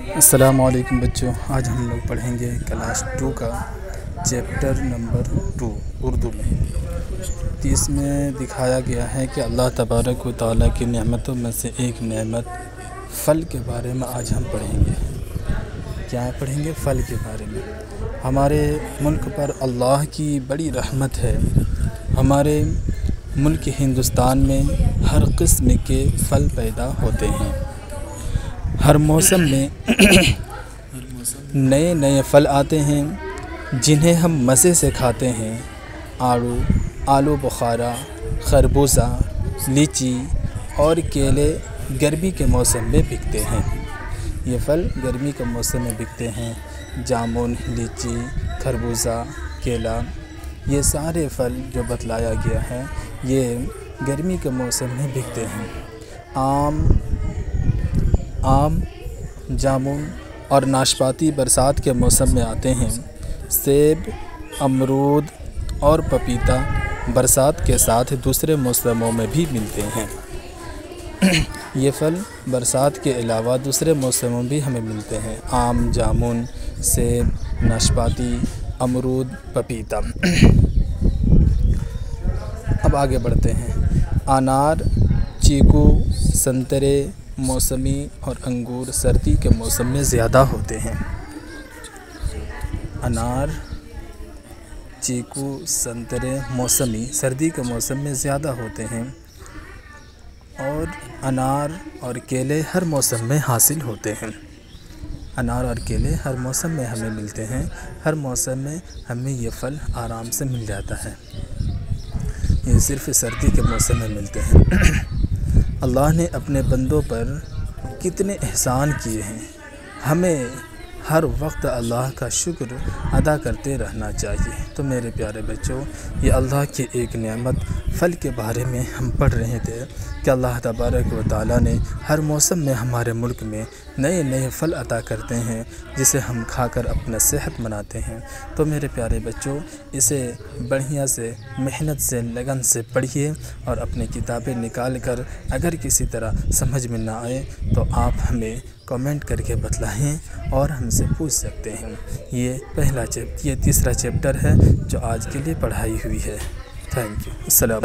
अस्सलामुअलैकुम बच्चों, आज हम लोग पढ़ेंगे क्लास 2 का चैप्टर नंबर 2 उर्दू में। तो इसमें दिखाया गया है कि अल्लाह तबारक व तआला की नेमतों में से एक नेमत फ़ल के बारे में आज हम पढ़ेंगे। क्या पढ़ेंगे? फ़ल के बारे में। हमारे मुल्क पर अल्लाह की बड़ी रहमत है। हमारे मुल्क हिंदुस्तान में हर किस्म के फ़ल पैदा होते हैं। हर मौसम में नए नए फ़ल आते हैं जिन्हें हम मज़े से खाते हैं। आलू बुखारा, खरबूजा, लीची और केले गर्मी के मौसम में बिकते हैं। ये फ़ल गर्मी के मौसम में बिकते हैं। जामुन, लीची, खरबूजा, केला, ये सारे फ़ल जो बतलाया गया है ये गर्मी के मौसम में बिकते हैं। आम, जामुन और नाशपाती बरसात के मौसम में आते हैं। सेब, अमरूद और पपीता बरसात के साथ दूसरे मौसमों में भी मिलते हैं। ये फल बरसात के अलावा दूसरे मौसमों में भी हमें मिलते हैं। आम, जामुन, सेब, नाशपाती, अमरूद, पपीता। अब आगे बढ़ते हैं। अनार, चीकू, संतरे, मौसमी और अंगूर सर्दी के मौसम में ज़्यादा होते हैं। अनार, चीकू, संतरे, मौसमी सर्दी के मौसम में ज़्यादा होते हैं और अनार और केले हर मौसम में हासिल होते हैं। अनार और केले हर मौसम में हमें मिलते हैं। हर मौसम में हमें ये फल आराम से मिल जाता है। ये सिर्फ़ सर्दी के मौसम में मिलते हैं। अल्लाह ने अपने बंदों पर कितने एहसान किए हैं। हमें हर वक्त अल्लाह का शुक्र अदा करते रहना चाहिए। तो मेरे प्यारे बच्चों, ये अल्लाह की एक नेमत फ़ल के बारे में हम पढ़ रहे थे कि अल्लाह तबारक व तआला ने हर मौसम में हमारे मुल्क में नए नए फ़ल अता करते हैं जिसे हम खाकर अपना सेहत बनाते हैं। तो मेरे प्यारे बच्चों, इसे बढ़िया से मेहनत से लगन से पढ़िए और अपनी किताबें निकाल कर अगर किसी तरह समझ में ना आए तो आप हमें कमेंट करके बतलाएं और हमसे पूछ सकते हैं। ये तीसरा चैप्टर है जो आज के लिए पढ़ाई हुई है। Thank you. अस्सलाम।